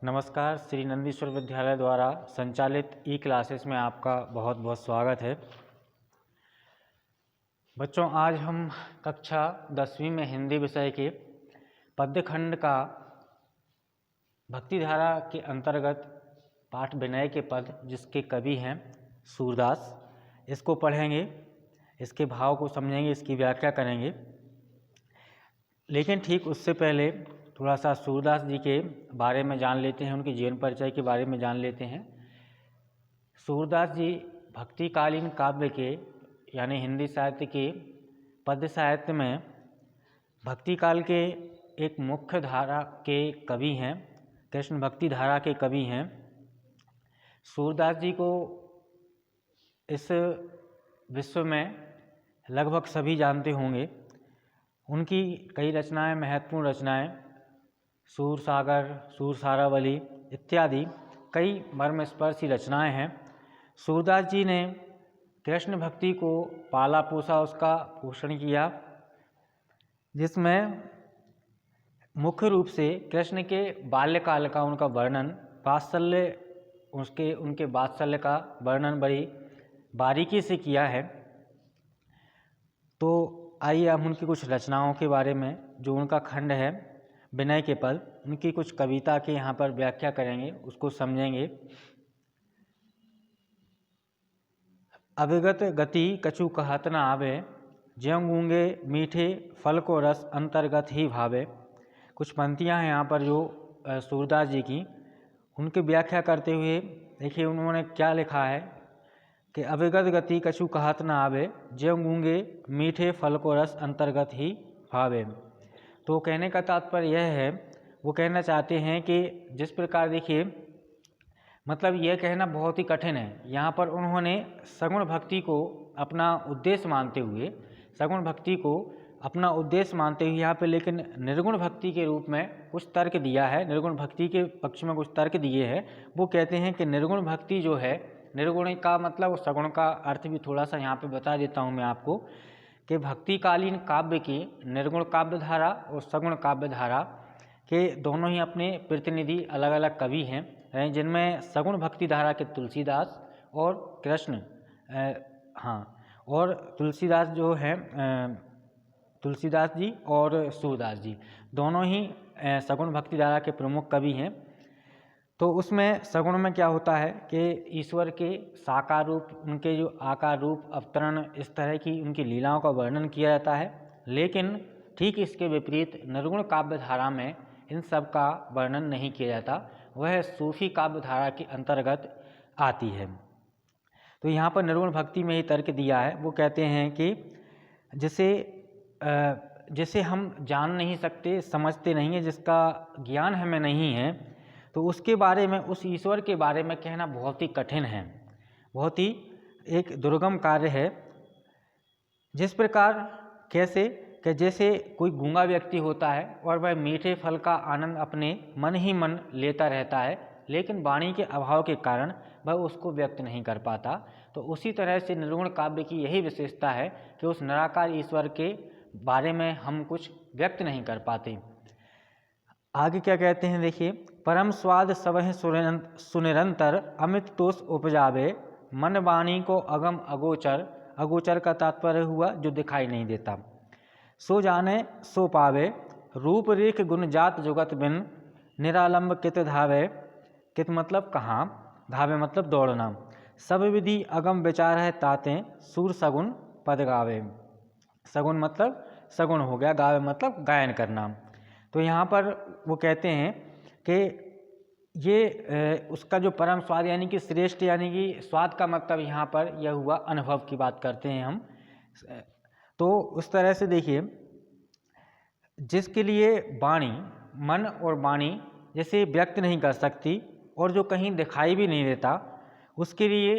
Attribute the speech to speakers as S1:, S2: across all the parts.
S1: नमस्कार। श्री नंदीश्वर विद्यालय द्वारा संचालित ई क्लासेस में आपका बहुत बहुत स्वागत है। बच्चों, आज हम कक्षा 10वीं में हिंदी विषय के पद्य खंड का भक्तिधारा के अंतर्गत पाठ विनय के पद, जिसके कवि हैं सूरदास, इसको पढ़ेंगे, इसके भाव को समझेंगे, इसकी व्याख्या करेंगे। लेकिन ठीक उससे पहले थोड़ा सा सूरदास जी के बारे में जान लेते हैं, उनके जीवन परिचय के बारे में जान लेते हैं। सूरदास जी भक्तिकालीन काव्य के यानी हिंदी साहित्य के पद्य साहित्य में भक्ति काल के एक मुख्य धारा के कवि हैं, कृष्ण भक्ति धारा के कवि हैं। सूरदास जी को इस विश्व में लगभग सभी जानते होंगे। उनकी कई रचनाएं, महत्वपूर्ण रचनाएं, सूरसागर, सूरसारावली इत्यादि कई मर्मस्पर्शी रचनाएं हैं। सूरदास जी ने कृष्ण भक्ति को पाला पोसा, उसका पोषण किया, जिसमें मुख्य रूप से कृष्ण के बाल्यकाल का उनका वर्णन, उनके वात्सल्य का वर्णन बड़ी बारीकी से किया है। तो आइए हम उनकी कुछ रचनाओं के बारे में, जो उनका खंड है विनय के पद, उनकी कुछ कविता के यहाँ पर व्याख्या करेंगे, उसको समझेंगे। अविगत गति कछु कहत न आवे, ज्यों गूंगे मीठे फल को रस अंतर्गत ही भावे। कुछ पंक्तियाँ हैं यहाँ पर जो सूरदास जी की, उनकी व्याख्या करते हुए देखिए उन्होंने क्या लिखा है कि अविगत गति कछु कहत न आवे, ज्यों गूंगे मीठे फल को रस अंतर्गत ही भावे। तो कहने का तात्पर्य यह है, वो कहना चाहते हैं कि जिस प्रकार देखिए, मतलब यह कहना बहुत ही कठिन है। यहाँ पर उन्होंने सगुण भक्ति को अपना उद्देश्य मानते हुए, सगुण भक्ति को अपना उद्देश्य मानते हुए यहाँ पे लेकिन निर्गुण भक्ति के रूप में कुछ तर्क दिया है, निर्गुण भक्ति के पक्ष में कुछ तर्क दिए हैं। वो कहते हैं कि निर्गुण भक्ति जो है, निर्गुण का मतलब सगुण का अर्थ भी थोड़ा सा यहाँ पे बता देता हूँ मैं आपको, कि भक्तिकालीन काव्य की निर्गुण काव्य धारा और सगुण काव्य धारा के दोनों ही अपने प्रतिनिधि अलग अलग कवि हैं, जिनमें सगुण भक्ति धारा के तुलसीदास और कृष्ण और तुलसीदास जो हैं, तुलसीदास जी और सूरदास जी दोनों ही सगुण भक्ति धारा के प्रमुख कवि हैं। तो उसमें सगुण में क्या होता है कि ईश्वर के साकार रूप, उनके जो आकार रूप, अवतरण, इस तरह की उनकी लीलाओं का वर्णन किया जाता है। लेकिन ठीक इसके विपरीत निर्गुण काव्य धारा में इन सब का वर्णन नहीं किया जाता, वह सूफी काव्य धारा के अंतर्गत आती है। तो यहाँ पर निर्गुण भक्ति में ही तर्क दिया है। वो कहते हैं कि जिसे हम जान नहीं सकते, समझते नहीं है, जिसका ज्ञान हमें नहीं है, तो उसके बारे में, उस ईश्वर के बारे में कहना बहुत ही कठिन है, बहुत ही एक दुर्गम कार्य है। जिस प्रकार कैसे कि जैसे कोई गूंगा व्यक्ति होता है और वह मीठे फल का आनंद अपने मन ही मन लेता रहता है, लेकिन वाणी के अभाव के कारण वह उसको व्यक्त नहीं कर पाता। तो उसी तरह से निर्गुण काव्य की यही विशेषता है कि उस निराकार ईश्वर के बारे में हम कुछ व्यक्त नहीं कर पाते। आगे क्या कहते हैं देखिए, परम स्वाद सबह सुनिरंतर, अमित तोष उपजावे, मन वाणी को अगम अगोचर। अगोचर का तात्पर्य हुआ जो दिखाई नहीं देता। सो जाने सो पावे, रूप रेख गुण जात जुगत बिन, निरालंब कित धावे। कित मतलब कहाँ, धावे मतलब दौड़ना। सब विधि अगम विचार है ताते, सूर सगुण पद गावे। सगुण मतलब सगुण हो गया, गावे मतलब गायन करना। तो यहाँ पर वो कहते हैं कि ये उसका जो परम स्वाद यानी कि श्रेष्ठ, यानी कि स्वाद का मतलब यहाँ पर यह हुआ अनुभव की बात करते हैं हम। तो उस तरह से देखिए, जिसके लिए वाणी, मन और वाणी जैसे व्यक्त नहीं कर सकती और जो कहीं दिखाई भी नहीं देता, उसके लिए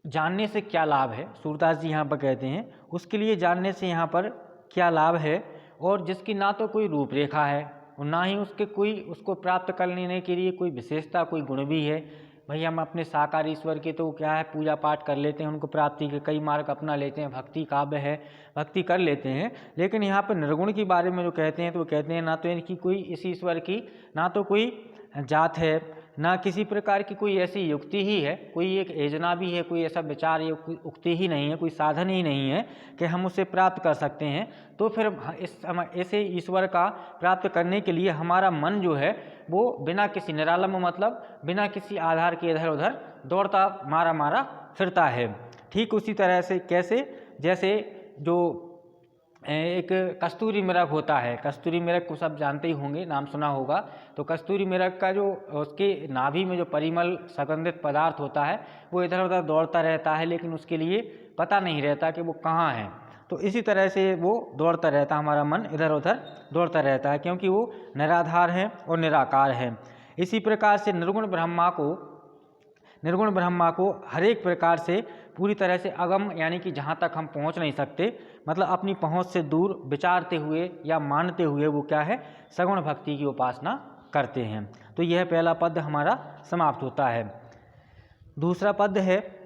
S1: जानने से क्या लाभ है, सूरदास जी यहाँ पर कहते हैं, उसके लिए जानने से यहाँ पर क्या लाभ है। और जिसकी ना तो कोई रूपरेखा है और ना ही उसको प्राप्त करने के लिए कोई विशेषता, कोई गुण भी है। भाई हम अपने साकार ईश्वर के तो क्या है, पूजा पाठ कर लेते हैं, उनको प्राप्ति के कई मार्ग अपना लेते हैं, भक्ति काव्य है, भक्ति कर लेते हैं। लेकिन यहाँ पर निर्गुण के बारे में जो कहते हैं तो वो कहते हैं ना तो इनकी कोई, इस ईश्वर की ना तो कोई जात है, ना किसी प्रकार की कोई ऐसी युक्ति ही है, कोई एक योजना भी है, कोई ऐसा विचार या कोई उक्ति ही नहीं है, कोई साधन ही नहीं है कि हम उसे प्राप्त कर सकते हैं। तो फिर ऐसे ईश्वर का प्राप्त करने के लिए हमारा मन जो है वो बिना किसी निरालंब मतलब बिना किसी आधार के इधर उधर दौड़ता मारा फिरता है। ठीक उसी तरह से कैसे, जैसे जो एक कस्तूरी मृग होता है, कस्तूरी मृग को सब जानते ही होंगे, नाम सुना होगा। तो कस्तूरी मृग का जो उसके नाभि में जो परिमल सुगंधित पदार्थ होता है वो इधर उधर दौड़ता रहता है, लेकिन उसके लिए पता नहीं रहता कि वो कहाँ है। तो इसी तरह से वो दौड़ता रहता, हमारा मन इधर उधर दौड़ता रहता है, क्योंकि वो निराधार है और निराकार है। इसी प्रकार से निर्गुण ब्रह्मा को हर एक प्रकार से पूरी तरह से अगम यानी कि जहाँ तक हम पहुँच नहीं सकते, मतलब अपनी पहुँच से दूर विचारते हुए या मानते हुए वो क्या है, सगुण भक्ति की उपासना करते हैं। तो यह पहला पद हमारा समाप्त होता है। दूसरा पद है,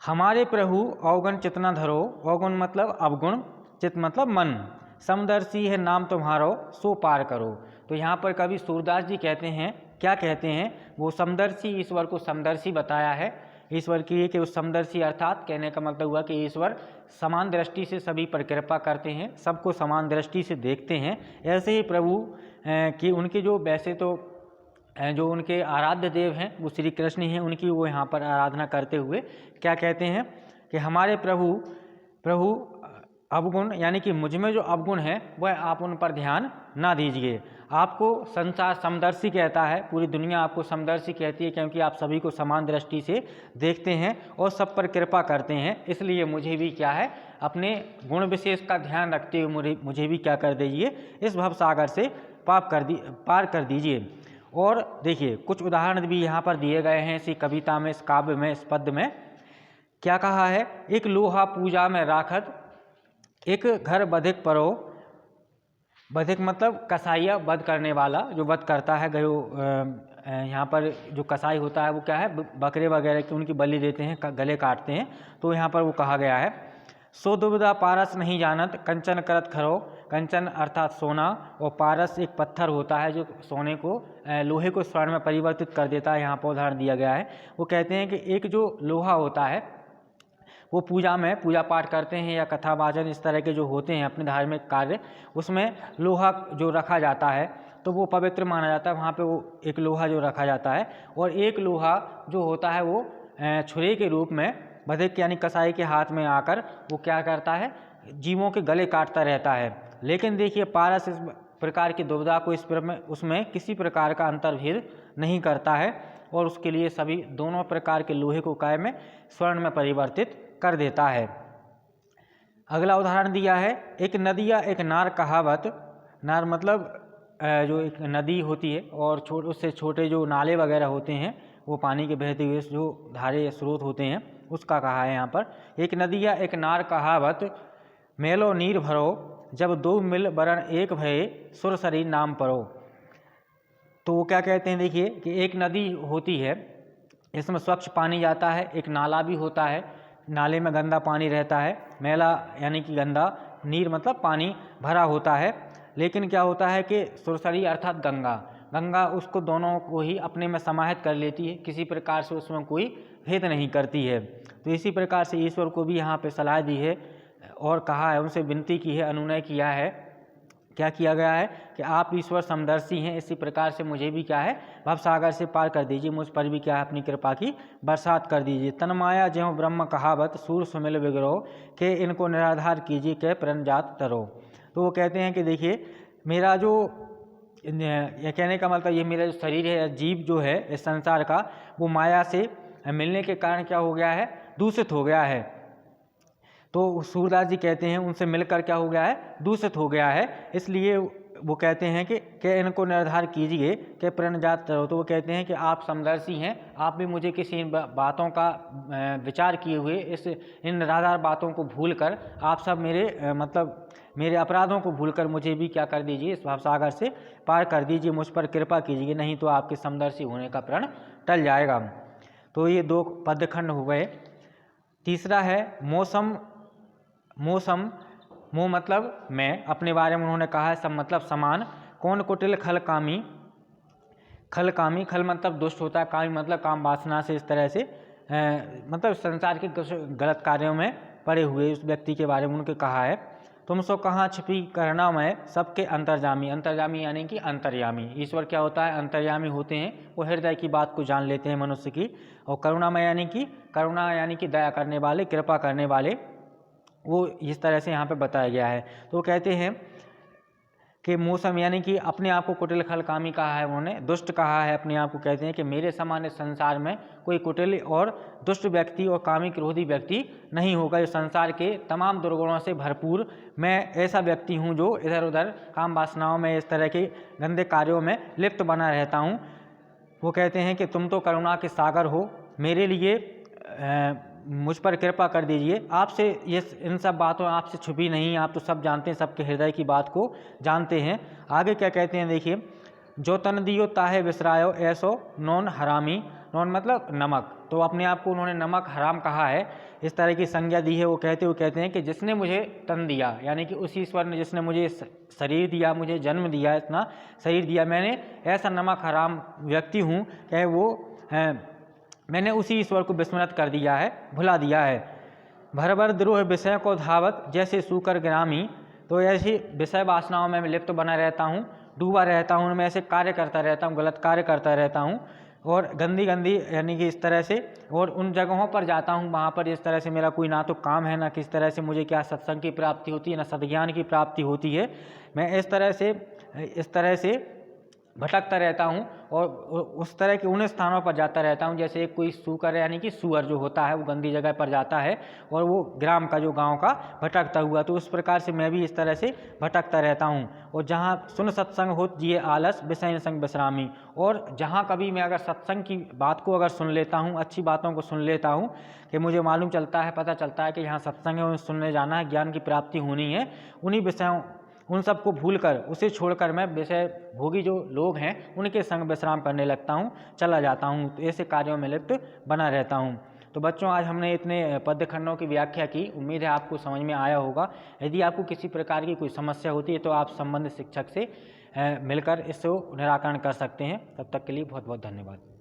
S1: हमारे प्रभु अवगुण चितना धरो, अवगुण मतलब अवगुण, चित मतलब मन, समदर्शी है नाम तुम्हारो सो पार करो। तो यहाँ पर कवि सूरदास जी कहते हैं, क्या कहते हैं, वो समदर्शी, ईश्वर को समदर्शी बताया है। ईश्वर की कि उस समदर्शी अर्थात कहने का मतलब हुआ कि ईश्वर समान दृष्टि से सभी पर कृपा करते हैं, सबको समान दृष्टि से देखते हैं। ऐसे ही प्रभु कि उनके जो वैसे तो जो उनके आराध्य देव हैं वो श्री कृष्ण ही हैं, उनकी वो यहाँ पर आराधना करते हुए क्या कहते हैं कि हमारे प्रभु अवगुण यानी कि मुझ में जो अवगुण है वह आप उन पर ध्यान ना दीजिए। आपको संसार समदर्शी कहता है, पूरी दुनिया आपको समदर्शी कहती है, क्योंकि आप सभी को समान दृष्टि से देखते हैं और सब पर कृपा करते हैं। इसलिए मुझे भी क्या है, अपने गुण विशेष का ध्यान रखते हुए मुझे भी क्या कर दीजिए, इस भवसागर से पार कर दीजिए। और देखिए कुछ उदाहरण भी यहाँ पर दिए गए हैं इसी कविता में, इस काव्य में, इस पद्य में। क्या कहा है, एक लोहा पूजा में राखत, एक घर बधिक परो, बधिक मतलब कसाईया, वध करने वाला, जो वध करता है गयो। यहाँ पर जो कसाई होता है वो क्या है, बकरे वगैरह की उनकी बलि देते हैं, गले काटते हैं। तो यहाँ पर वो कहा गया है, सो दुविधा पारस नहीं जानत, कंचन करत खरो, कंचन अर्थात सोना, और पारस एक पत्थर होता है जो सोने को, लोहे को स्वर्ण में परिवर्तित कर देता है। यहाँ पर उदाहरण दिया गया है। वो कहते हैं कि एक जो लोहा होता है वो पूजा पाठ करते हैं या कथावाचन इस तरह के जो होते हैं अपने धार्मिक कार्य, उसमें लोहा जो रखा जाता है तो वो पवित्र माना जाता है। वहाँ पे वो एक लोहा जो रखा जाता है, और एक लोहा जो होता है वो छुरे के रूप में बधिक यानी कसाई के हाथ में आकर वो क्या करता है, जीवों के गले काटता रहता है। लेकिन देखिए पारस इस प्रकार की दुविधा को उसमें किसी प्रकार का अंतर्भेद नहीं करता है, और उसके लिए सभी दोनों प्रकार के लोहे को काय में स्वर्ण में परिवर्तित कर देता है। अगला उदाहरण दिया है, एक नदिया एक नार कहावत, नार मतलब जो एक नदी होती है और उससे छोटे जो नाले वगैरह होते हैं, वो पानी के बहते हुए जो धारे स्रोत होते हैं, उसका कहा है यहाँ पर। एक नदिया एक नार कहावत, मेलो नीर भरो, जब दो मिल बरन एक भये, सुर शरीर नाम परो। तो वो क्या कहते हैं, देखिए कि एक नदी होती है, इसमें स्वच्छ पानी जाता है, एक नाला भी होता है, नाले में गंदा पानी रहता है, मैला यानी कि गंदा, नीर मतलब पानी भरा होता है। लेकिन क्या होता है कि सुरसरी अर्थात गंगा उसको दोनों को ही अपने में समाहित कर लेती है, किसी प्रकार से उसमें कोई भेद नहीं करती है। तो इसी प्रकार से ईश्वर को भी यहाँ पे सलाह दी है और कहा है, उनसे विनती की है, अनुनय किया है। क्या किया गया है कि आप ईश्वर समदर्शी हैं, इसी प्रकार से मुझे भी क्या है, भवसागर से पार कर दीजिए, मुझ पर भी क्या है अपनी कृपा की बरसात कर दीजिए। तन्माया ज्यों ब्रह्म कहावत, सूर सुमिल विग्रहो, के इनको निराधार कीजिए, के प्रणजात तरो। तो वो कहते हैं कि देखिए मेरा जो ये कहने का मतलब ये मेरा जो शरीर है, जीव जो है इस संसार का, वो माया से मिलने के कारण क्या हो गया है, दूषित हो गया है। तो सूरदास जी कहते हैं उनसे मिलकर क्या हो गया है, दूषित हो गया है। इसलिए वो कहते हैं कि इनको निर्धार कीजिए कि प्रणजात करो। तो वो कहते हैं कि आप समदर्शी हैं, आप भी मुझे किसी बातों का विचार किए हुए इन निराधार बातों को भूलकर आप सब मेरे अपराधों को भूलकर मुझे भी क्या कर दीजिए, इस भवसागर से पार कर दीजिए, मुझ पर कृपा कीजिए, नहीं तो आपके समदर्शी होने का प्रण टल जाएगा। तो ये दो पद्यखंड हो गए। तीसरा है मौसम, मोह मतलब मैं, अपने बारे में उन्होंने कहा है, सब मतलब समान, कौन कुटिल खल कामी, खल कामी, खल मतलब दुष्ट होता है, कामी मतलब काम वासना से इस तरह से मतलब संसार के कुछ गलत कार्यों में पड़े हुए उस व्यक्ति के बारे में उनके कहा है। तुम सो कहाँ छिपी करुणामय सबके अंतर्जामी, अंतर्जामी यानी कि अंतर्यामी। ईश्वर क्या होता है? अंतर्यामी होते हैं, वो हृदय की बात को जान लेते हैं मनुष्य की। और करुणामय यानी कि करुणा यानी कि दया करने वाले, कृपा करने वाले, वो इस तरह से यहाँ पे बताया गया है। तो वो कहते हैं कि मौसम यानी कि अपने आप को कुटिल खल कामी कहा है, उन्होंने दुष्ट कहा है अपने आप को। कहते हैं कि मेरे समान इस संसार में कोई कुटिल और दुष्ट व्यक्ति और कामी क्रोधी व्यक्ति नहीं होगा। इस संसार के तमाम दुर्गुणों से भरपूर मैं ऐसा व्यक्ति हूँ जो इधर उधर काम वासनाओं में, इस तरह के गंदे कार्यों में लिप्त बना रहता हूँ। वो कहते हैं कि तुम तो करुणा के सागर हो, मेरे लिए मुझ पर कृपा कर दीजिए। आपसे ये इन सब बातों आपसे छुपी नहीं, आप तो सब जानते हैं, सबके हृदय की बात को जानते हैं। आगे क्या कहते हैं देखिए, जो तन दियो ताहे विसरायो ऐसो नॉन हरामी। नॉन मतलब नमक, तो अपने आप को उन्होंने नमक हराम कहा है, इस तरह की संज्ञा दी है। वो कहते हैं कि जिसने मुझे तन दिया, यानी कि उस ईश्वर ने जिसने मुझे शरीर दिया, मुझे जन्म दिया, इतना शरीर दिया, मैंने ऐसा नमक हराम व्यक्ति हूँ कि वो मैंने उसी ईश्वर को विस्मृत कर दिया है, भुला दिया है। भर भर द्रोह विषय को धावत जैसे सूकर ग्रामी। तो ऐसी विषय वासनाओं में मैं लिप्त बना रहता हूँ, डूबा रहता हूँ, उनमें ऐसे कार्य करता रहता हूँ, गलत कार्य करता रहता हूँ और गंदी गंदी यानी कि इस तरह से, और उन जगहों पर जाता हूँ वहाँ पर इस तरह से मेरा कोई ना तो काम है, ना किस तरह से मुझे क्या सत्संग की प्राप्ति होती है, ना सद्ज्ञान की प्राप्ति होती है। मैं इस तरह से भटकता रहता हूँ और उस तरह के उन स्थानों पर जाता रहता हूँ जैसे एक कोई सूकर यानी कि सुअर जो होता है वो गंदी जगह पर जाता है और वो ग्राम का जो गांव का भटकता हुआ, तो उस प्रकार से मैं भी इस तरह से भटकता रहता हूँ। और जहाँ सुन सत्संग हो जिए आलस विषय संग विश्रामी, और जहाँ कभी मैं अगर सत्संग की बात को अगर सुन लेता हूँ, अच्छी बातों को सुन लेता हूँ कि मुझे मालूम चलता है, पता चलता है कि यहाँ सत्संग है, उन्हें सुनने जाना है, ज्ञान की प्राप्ति होनी है, उन्हीं विषयों उन सबको भूलकर, उसे छोड़कर मैं विषय भोगी जो लोग हैं उनके संग विश्राम करने लगता हूँ, चला जाता हूँ। तो ऐसे कार्यों में लिप्त बना रहता हूँ। तो बच्चों, आज हमने इतने पद्य खंडों की व्याख्या की, उम्मीद है आपको समझ में आया होगा। यदि आपको किसी प्रकार की कोई समस्या होती है तो आप संबंधित शिक्षक से मिलकर इसको निराकरण कर सकते हैं। तब तक के लिए बहुत बहुत धन्यवाद।